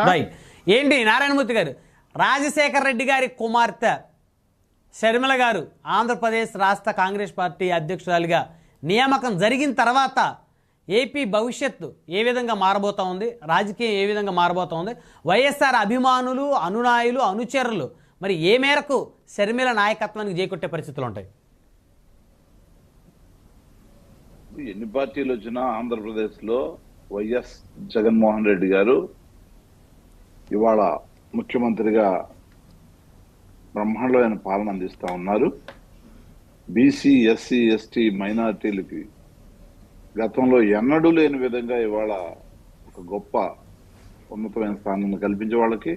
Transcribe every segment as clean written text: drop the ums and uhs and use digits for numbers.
Right. ఏంటి నారాయణమూర్తి గారు, రాజశేఖర రెడ్డి గారి కుమార్తె షర్మిల గారు ఆంధ్రప్రదేశ్ రాష్ట్ర కాంగ్రెస్ పార్టీ అధ్యక్షురాలిగా నియామకం జరిగిన తర్వాత ఏపీ భవిష్యత్తు ఏ విధంగా మారబోతా ఉంది, రాజకీయం ఏ విధంగా మారబోతా ఉంది, వైఎస్ఆర్ అభిమానులు, అనునాయులు, అనుచరులు మరి ఏ మేరకు షర్మిల నాయకత్వానికి చేకొట్టే పరిస్థితులు ఉంటాయి? ఎన్ని పార్టీలు వచ్చినా ఆంధ్రప్రదేశ్లో వైఎస్ జగన్మోహన్ రెడ్డి గారు ఇవాళ ముఖ్యమంత్రిగా బ్రహ్మాండమైన పాలన అందిస్తూ ఉన్నారు. బీసీ, ఎస్సీ, ఎస్టీ మైనార్టీలకి గతంలో ఎన్నడూ లేని విధంగా ఇవాళ ఒక గొప్ప ఉన్నతమైన స్థానాన్ని కల్పించి వాళ్ళకి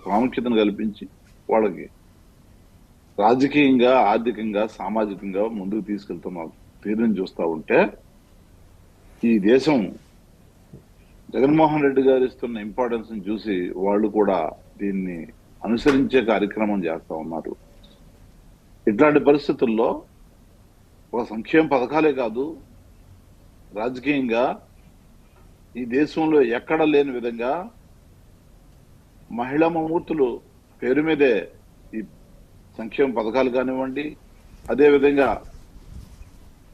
ప్రాముఖ్యతను కల్పించి వాళ్ళకి రాజకీయంగా, ఆర్థికంగా, సామాజికంగా ముందుకు తీసుకెళ్తున్న తీరుని చూస్తూ ఉంటే ఈ దేశం జగన్మోహన్ రెడ్డి గారు ఇస్తున్న ఇంపార్టెన్స్ ని చూసి వాళ్ళు కూడా దీన్ని అనుసరించే కార్యక్రమం చేస్తూ ఉన్నారు. ఇట్లాంటి పరిస్థితుల్లో ఒక సంక్షేమ పథకాలే కాదు, రాజకీయంగా ఈ దేశంలో ఎక్కడ లేని విధంగా మహిళా మూర్తులు పేరు మీదే ఈ సంక్షేమ పథకాలు కానివ్వండి, అదేవిధంగా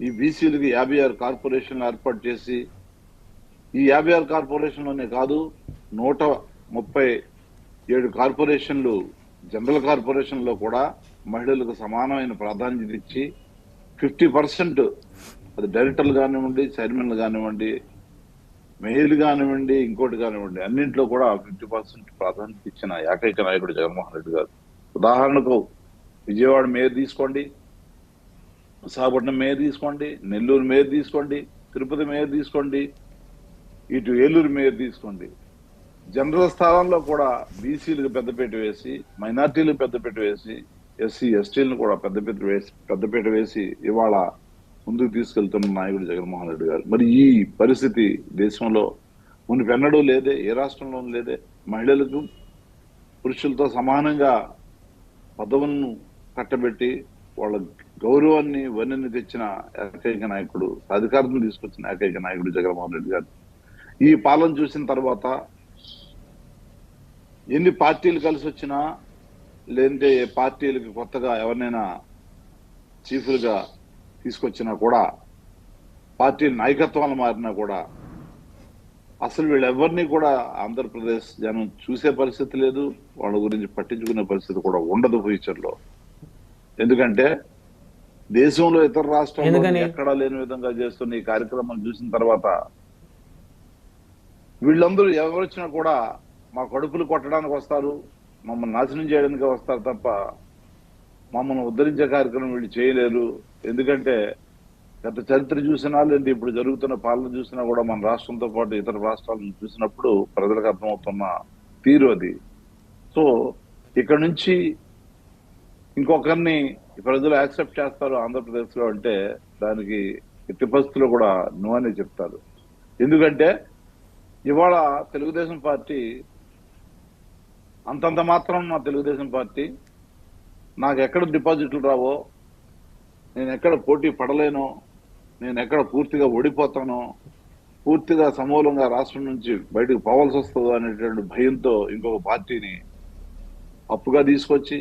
ఈ బీసీలకి 56 కార్పొరేషన్లు ఏర్పాటు చేసి ఈ 56 కార్పొరేషన్లోనే కాదు 137 కార్పొరేషన్లు జనరల్ కార్పొరేషన్లో కూడా మహిళలకు సమానమైన ప్రాధాన్యత ఇచ్చి 50% అది డైరెక్టర్లు కానివ్వండి, చైర్మన్లు కానివ్వండి, మేయర్లు కానివ్వండి, ఇంకోటి కానివ్వండి, అన్నింటిలో కూడా 50% ప్రాధాన్యత ఇచ్చిన ఏకైక నాయకుడు జగన్మోహన్ రెడ్డి గారు. ఉదాహరణకు విజయవాడ మేయర్ తీసుకోండి, విశాఖపట్నం మేయర్ తీసుకోండి, నెల్లూరు మేయర్ తీసుకోండి, తిరుపతి మేయర్ తీసుకోండి, ఇటు ఏలూరు మేయర్ తీసుకోండి. జనరల్ స్థానంలో కూడా బీసీలకు పెద్దపీట వేసి, మైనార్టీలకు పెద్దపీట వేసి, ఎస్సీ ఎస్టీలను కూడా పెద్దపీట వేసి ఇవాళ ముందుకు తీసుకెళ్తున్న నాయకుడు జగన్మోహన్ రెడ్డి గారు. మరి ఈ పరిస్థితి దేశంలో మునిపెన్నడూ లేదే, ఏ రాష్ట్రంలోనూ లేదే. మహిళలకు పురుషులతో సమానంగా పదవులను కట్టబెట్టి వాళ్ళ గౌరవాన్ని, వన్నెని తెచ్చిన ఏకైక నాయకుడు, అధికారం తీసుకొచ్చిన ఏకైక నాయకుడు జగన్మోహన్ రెడ్డి గారు. ఈ పాలన చూసిన తర్వాత ఎన్ని పార్టీలు కలిసి వచ్చినా, లేదంటే పార్టీలకు కొత్తగా ఎవరినైనా చీఫ్లుగా తీసుకొచ్చినా కూడా, పార్టీ నాయకత్వాలు మారినా కూడా అసలు వీళ్ళెవరిని కూడా ఆంధ్రప్రదేశ్ జనం చూసే పరిస్థితి లేదు, వాళ్ళ గురించి పట్టించుకునే పరిస్థితి కూడా ఉండదు ఫ్యూచర్లో. ఎందుకంటే దేశంలో ఇతర రాష్ట్రాల్లో ఎక్కడా లేని విధంగా చేస్తున్న ఈ కార్యక్రమం చూసిన తర్వాత వీళ్ళందరూ ఎవరు వచ్చినా కూడా మా కడుపులు కొట్టడానికి వస్తారు, మమ్మల్ని నాశనం చేయడానికి వస్తారు తప్ప మమ్మల్ని ఉద్ధరించే కార్యక్రమం వీళ్ళు చేయలేరు. ఎందుకంటే గత చరిత్ర చూసినా, లేదంటే ఇప్పుడు జరుగుతున్న పాలన చూసినా కూడా మన రాష్ట్రంతో పాటు ఇతర రాష్ట్రాలను చూసినప్పుడు ప్రజలకు అర్థమవుతున్న తీరు అది. సో ఇక్కడ నుంచి ఇంకొకరిని ప్రజలు యాక్సెప్ట్ చేస్తారు ఆంధ్రప్రదేశ్ లో అంటే దానికి ఎట్టి పరిస్థితుల్లో కూడా నో అని చెప్తారు. ఎందుకంటే ఇవాళ తెలుగుదేశం పార్టీ అంతంత మాత్రం, నా తెలుగుదేశం పార్టీ నాకు ఎక్కడ డిపాజిట్లు రావో, నేను ఎక్కడ పోటీ పడలేనో, నేను ఎక్కడ పూర్తిగా ఓడిపోతానో, పూర్తిగా సమూలంగా రాష్ట్రం నుంచి బయటకు పోవాల్సి వస్తుందో అనేటువంటి భయంతో ఇంకొక పార్టీని అప్పుగా తీసుకొచ్చి,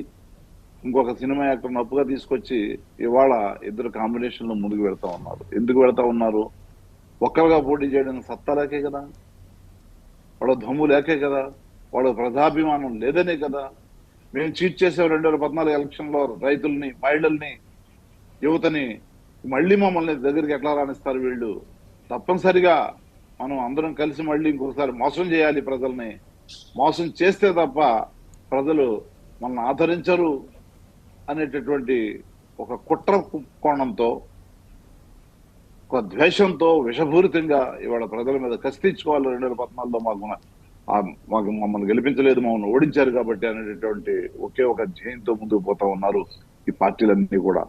ఇంకొక సినిమా యాక్టర్ని అప్పుగా తీసుకొచ్చి ఇవాళ ఇద్దరు కాంబినేషన్లో ముందుకు వెళ్తా ఉన్నారు. ఎందుకు వెళ్తా ఉన్నారు? ఒక్కరుగా పోటీ చేయడానికి సత్తా లేకే కదా, వాళ్ళ దమ్ము లేకే కదా, వాళ్ళ ప్రజాభిమానం లేదనే కదా. మేము చీట్ చేసాం 2014 ఎలక్షన్లో రైతుల్ని, మహిళల్ని, యువతని. మళ్ళీ మమ్మల్ని దగ్గరికి ఎట్లా రాణిస్తారు వీళ్ళు? తప్పనిసరిగా మనం అందరం కలిసి మళ్ళీ ఇంకొకసారి మోసం చేయాలి ప్రజల్ని. మోసం చేస్తే తప్ప ప్రజలు మనల్ని ఆదరించరు అనేటటువంటి ఒక కుట్ర కోణంతో, ఒక ద్వేషంతో విషపూరితంగా ఇవాళ ప్రజల మీద కసి తెచ్చుకోవాలి. 2014లో మాకు మమ్మల్ని గెలిపించలేదు, మమ్మల్ని ఓడించారు కాబట్టి అనేటటువంటి ఒకే ఒక ధ్యేయంతో ముందుకు పోతా ఉన్నారు ఈ పార్టీలన్నీ కూడా.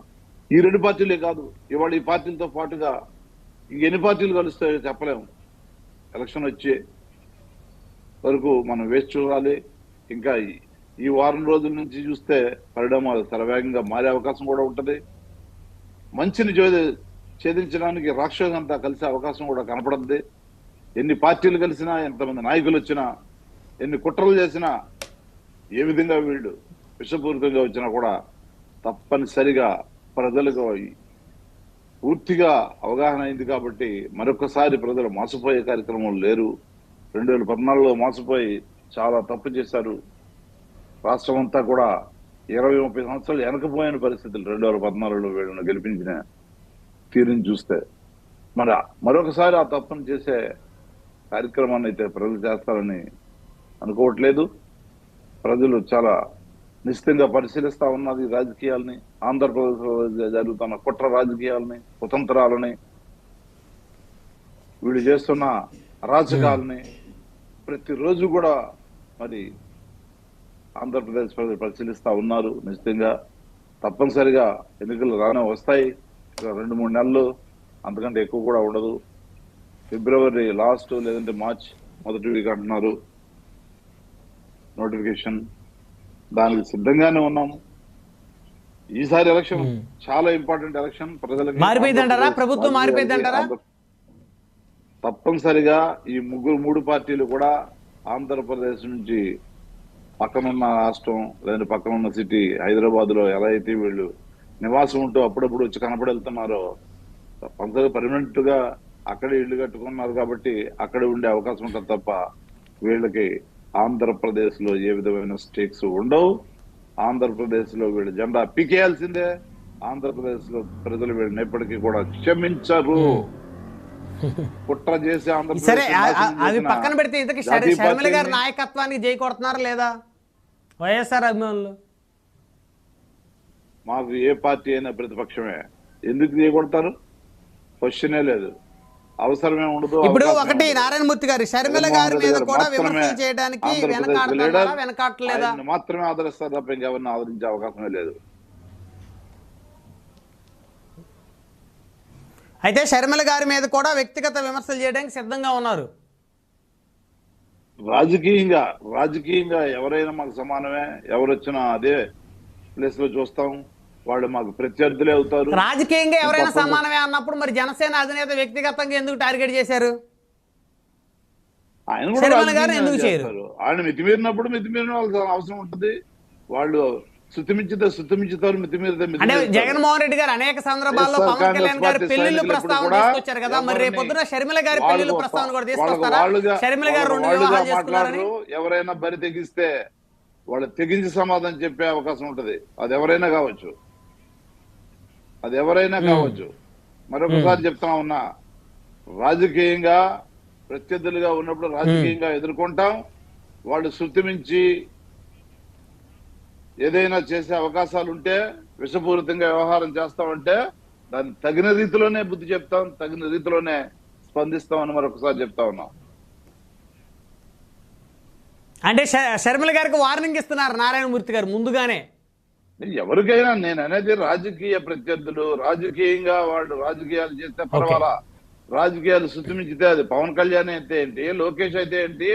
ఈ రెండు పార్టీలే కాదు, ఇవాళ ఈ పార్టీలతో పాటుగా ఎన్ని పార్టీలు కలుస్తాయో చెప్పలేము. ఎలక్షన్ వచ్చే వరకు మనం వేచి చూడాలి. ఇంకా ఈ వారం రోజుల నుంచి చూస్తే పరిణామాలు శరవేగంగా మారే అవకాశం కూడా ఉంటుంది. మంచిని ఛేదించడానికి రాక్షసంతా కలిసే అవకాశం కూడా కనపడుతుంది. ఎన్ని పార్టీలు కలిసినా, ఎంతమంది నాయకులు వచ్చినా ఎన్ని కుట్రలు చేసినా, ఏ విధంగా వీళ్ళు విషపూరితంగా వచ్చినా కూడా తప్పనిసరిగా ప్రజలకు పూర్తిగా అవగాహన అయింది. కాబట్టి మరొకసారి ప్రజలు మోసపోయే కార్యక్రమం లేరు. 2014లో మోసపోయి చాలా తప్పు చేశారు. రాష్ట్రం అంతా కూడా 20-30 సంవత్సరాలు వెనకపోయిన పరిస్థితులు 2014లో వీళ్ళని గెలిపించిన తీరుని చూస్తే మరొకసారి ఆ తప్పును చేసే కార్యక్రమాన్ని అయితే ప్రజలు చేస్తారని అనుకోవట్లేదు. ప్రజలు చాలా నిశ్చితంగా పరిశీలిస్తా ఉన్నది రాజకీయాలని, ఆంధ్రప్రదేశ్లో జరుగుతున్న కుట్ర రాజకీయాలని, కుతంత్రాలని, వీళ్ళు చేస్తున్న అరాచకాలని ప్రతిరోజు కూడా మరి ఆంధ్రప్రదేశ్ ప్రజలు పరిశీలిస్తా ఉన్నారు. నిశ్చితంగా తప్పనిసరిగా ఎన్నికలు రానే వస్తాయి. 2-3 నెలలు అంతకంటే ఎక్కువ కూడా ఉండదు. ఫిబ్రవరి లాస్ట్ లేదంటే మార్చ్ మొదటి వీక్ అంటున్నారు నోటిఫికేషన్. దానికి సిద్ధంగానే ఉన్నాము. ఈసారి ఎలక్షన్ చాలా ఇంపార్టెంట్ ఎలక్షన్. ప్రజలకు మారిపోయిందంటారా? ప్రభుత్వం మారిపోయిందంటారా? తప్పనిసరిగా ఈ 3 పార్టీలు కూడా ఆంధ్రప్రదేశ్ నుంచి పక్కనున్న రాష్ట్రం లేదంటే పక్కనున్న సిటీ హైదరాబాద్ లో ఎలా అయితే వీళ్ళు నివాసం ఉంటూ అప్పుడప్పుడు వచ్చి కనపడి వెళ్తున్నారో, తప్పనిసరిగా పర్మనెంట్ గా అక్కడే ఇల్లు కట్టుకున్నారు కాబట్టి అక్కడే ఉండే అవకాశం ఉంటుంది తప్ప వీళ్ళకి ఆంధ్రప్రదేశ్ లో ఏ విధమైన స్టేక్స్ ఉండవు. ఆంధ్రప్రదేశ్ లో వీళ్ళు జెండా పీకేయాల్సిందే. ఆంధ్రప్రదేశ్ లో ప్రజలు వీళ్ళని ఎప్పటికీ కూడా క్షమించరు. కుట్ర చేసి సరే, ఆంధ్రప్రదేశ్ అది పక్కన పెడితే ఇంతకీ షర్మిల గారి నాయకత్వానికి జై కొడుతున్నారా లేదా వైఎస్ఆర్ అభిమానులు? మాకు ఏ పార్టీ అయినా ప్రతిపక్షమే. ఎందుకు చేయకూడతారు? క్వశ్చనే లేదు, అవసరమే ఉండదు. ఇప్పుడు ఒకటి నారాయణమూర్తి గారు షర్మిల గారి మీద కూడా విమర్శలు చేయడానికి వెనకాడలేదా? మాత్రమే ఆదరిస్తారు తప్ప ఇంకెవరిని ఆదరించే అవకాశమే లేదు. అయితే షర్మిల గారి మీద కూడా వ్యక్తిగత విమర్శలు చేయడానికి సిద్ధంగా ఉన్నారు. రాజకీయంగా ఎవరైనా మాకు సమానమే. ఎవరు వచ్చినా అదే ప్లేస్ లో చూస్తాం. వాళ్ళు మాకు ప్రత్యర్థులే అవుతారు. రాజకీయంగా ఎవరైనా సమానమే అన్నప్పుడు మరి జనసేన అధినేత వ్యక్తిగతంగా ఎందుకు టార్గెట్ చేశారు? ఆయన కూడా ఎందుకు చేస్తారు? ఆయన మితిమీరినప్పుడు మితిమీరిన వాళ్ళకి అవసరం ఉంటుంది. వాళ్ళు శుతిమించుతారు, అంటే జగన్మోహన్ రెడ్డి గారు అనేక సందర్భాల్లో పవన్ కళ్యాణ్ గారి పెళ్లిళ్ళు ప్రస్తావన తీసుకొచ్చారు కదా, మరి రేపు పొద్దున షర్మిల గారి పెళ్లిళ్ళు ప్రస్తావన కూడా తీసుకొస్తారా? షర్మిల గారు 2 వివాహాలు చేసుకున్నారని ఎవరైనా బరి తెగిస్తే వాళ్ళు తెగించి సమాధానం చెప్పే అవకాశం ఉంటది. అది ఎవరైనా కావచ్చు. మరొకసారి చెప్తా ఉన్నా, రాజకీయంగా ప్రత్యర్థులుగా ఉన్నప్పుడు రాజకీయంగా ఎదుర్కొంటాం. వాళ్ళు శృతిమించి ఏదైనా చేసే అవకాశాలు ఉంటే, విషపూరితంగా వ్యవహారం చేస్తామంటే దాన్ని తగిన రీతిలోనే బుద్ధి చెప్తాం, తగిన రీతిలోనే స్పందిస్తామని మరొకసారి చెప్తా ఉన్నాం. అంటే షర్మిల గారికి వార్నింగ్ ఇస్తున్నారు నారాయణమూర్తి గారు ముందుగానే. ఎవరికైనా నేను అనేది రాజకీయ ప్రత్యర్థులు రాజకీయంగా వాళ్ళు రాజకీయాలు చేస్తే పర్వాలా, రాజకీయాలు శృతిమించితే అది పవన్ కళ్యాణ్ అయితే ఏంటి, లోకేష్ అయితే ఏంటి,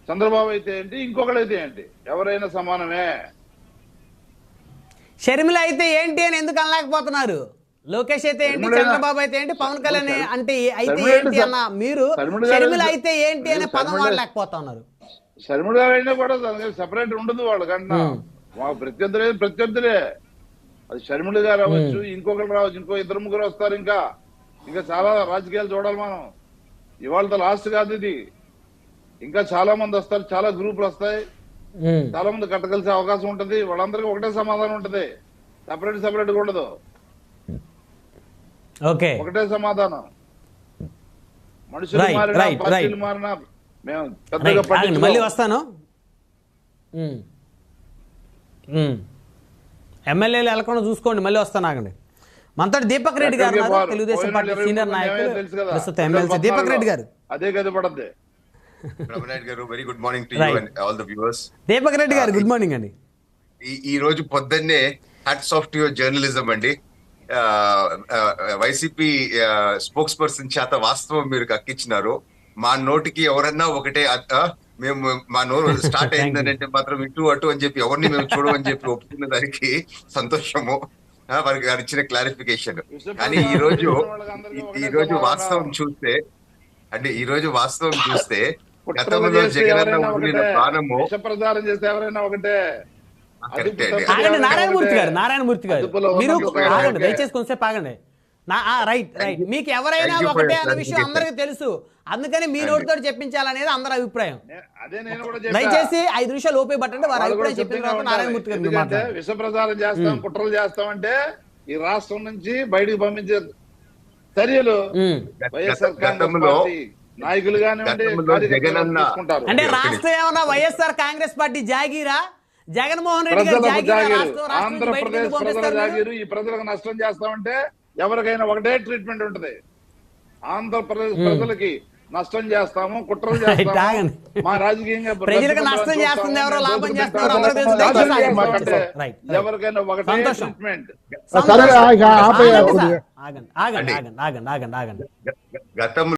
చంద్రబాబు అయితే ఏంటి, ఇంకొకడైతే ఏంటి, ఎవరైనా సమానమే. షర్మిల అయితే ఏంటి అని ఎందుకు అనలేకపోతున్నారు? లోకేష్ అయితే ఏంటి, చంద్రబాబు అయితే ఏంటి, పవన్ కళ్యాణ్ అంటే అయితే ఏంటి అన్న మీరు షర్మిల అయితే ఏంటి అనే పదం వాడలేకపోతున్నారు. షర్మిల గారు అయినా కూడా సెపరేట్ ఉండదు వాళ్ళకన్నా. మా ప్రత్యర్థులే. అది షర్మిల గారు అవ్వచ్చు, ఇంకొకరు రావచ్చు, ఇంకో 2-3 వస్తారు. ఇంకా చాలా రాజకీయాలు చూడాలి మనం. ఇవాళ లాస్ట్ కాదు ఇది. ఇంకా చాలా మంది వస్తారు, చాలా గ్రూపులు వస్తాయి, చాలా మంది కట్టగలిసే అవకాశం ఉంటది. వాళ్ళందరికీ ఒకటే సమాధానం ఉంటది, సెపరేట్ గా ఉండదు. ఒకటే సమాధానం. మనుషులు మారినా, పార్టీలు మారినా మేము పెద్దగా పట్టించుకోము. మళ్ళీ వస్తాను. ఎమ్మెల్యేలు వెళ్ళకుండా చూసుకోండి, మళ్ళీ వస్తాను. ఆగండి. మనతో దీపక్ రెడ్డి గారు, తెలుగుదేశం పార్టీ సీనియర్ నాయకులు, ప్రస్తుతం ఎమ్మెల్సీ దీపక్ రెడ్డి గారు. అదే కదా పడద్ది. Very good morning to you and all the viewers. Deepak Reddy గారు గుడ్ మార్నింగ్ అండి. ఈ రోజు పొద్దున్నే hats off to your journalism అండి. వైసీపీ స్పోక్స్ పర్సన్ చేత వాస్తవం మీరు కక్కించినారు. మా నోటికి ఎవరన్నా ఒకటే మేము మా నోరు స్టార్ట్ అయిందని అంటే మాత్రం ఇటు అటు అని చెప్పి ఎవరిని మేము చూడమని చెప్పి ఒప్పుకున్న దానికి సంతోషము. వారికి గారు ఇచ్చిన క్లారిఫికేషన్. కానీ ఈ రోజు వాస్తవం చూస్తే కుట్రలు గతంలో చేస్తే జగనన్న ఎవరైనా వదిలిన ఒకటే, ప్రాణము విష ప్రచారం చేస్తే ఎవరైనా ఒకటే. కరెక్టే అండి. అదుపు ఆగండి తప్పి నారాయణమూర్తి గారు, ఒకటే. నారాయణమూర్తి గారు అదుపులో మీరు ఉన్నప్పుడు ఆగండి, ఓకే. దయచేసి కొంచెంసేపు ఆగండి. రైట్ రైట్, మీకు ఎవరైనా Thank you for ఒకటే your అన్న విషయం clarification. అందరికీ తెలుసు, అందుకని మీ నోటితో చెప్పించాలనేది అందరి అభిప్రాయం. అదే నేను కూడా చెప్పా. దయచేసి 5 నిమిషాలు ఓపే పట్టండి, వారి వాళ్ళు కూడా అభిప్రాయం చెప్పిన సిద్ధంగా తర్వాత ఉండాలి. నారాయణమూర్తి గారు ఎందుకంటే మాట్లాడండి. విష ప్రచారం చేస్తాం, కుట్రలు చేస్తామంటే ఈ రాష్ట్రం నుంచి బయటికి పంపించే చర్యలు వైఎస్ఆర్ కాంగ్రెస్ గతంలో పార్టీ నాయకులు కానివ్వండి, గతంలో కార్యకర్తలు జగనన్న తీసుకుంటారు. అంటే ఒక్క రాష్ట్రం ఏమన్నా వైఎస్ఆర్ కాంగ్రెస్ పార్టీ జాగీరా? జగన్మోహన్ రెడ్డి గారు ప్రజలకు జాగీరా? జాగీరు, రాష్ట్రం నుంచి బయటికి ఆంధ్రప్రదేశ్ ఎందుకు ప్రజల పంపిస్తారు మీరు? జాగీరు. ఈ ప్రజలకు నష్టం చేస్తామంటే ఎవరికైనా ఒకటే ట్రీట్మెంట్ ఉంటది. ఆంధ్రప్రదేశ్ ప్రజలకి నష్టం చేస్తాము, కుట్రలు చేస్తాము, ఆగండి. మా రాజకీయంగా ప్రజలకు నష్టం చేస్తుంది ఎవరో, లాభం చేస్తున్నారు అందరూ తెలుసు. దయచేసి ఆగండి. అంటే రైట్. ఎవరికైనా ఒకటే సంతోషం. ట్రీట్మెంట్. సరే, ఆగండి, ఆగండి, ఆగండి, ఆగండి, ఆగండి, ఆగండి, ఆగండి. గతంలో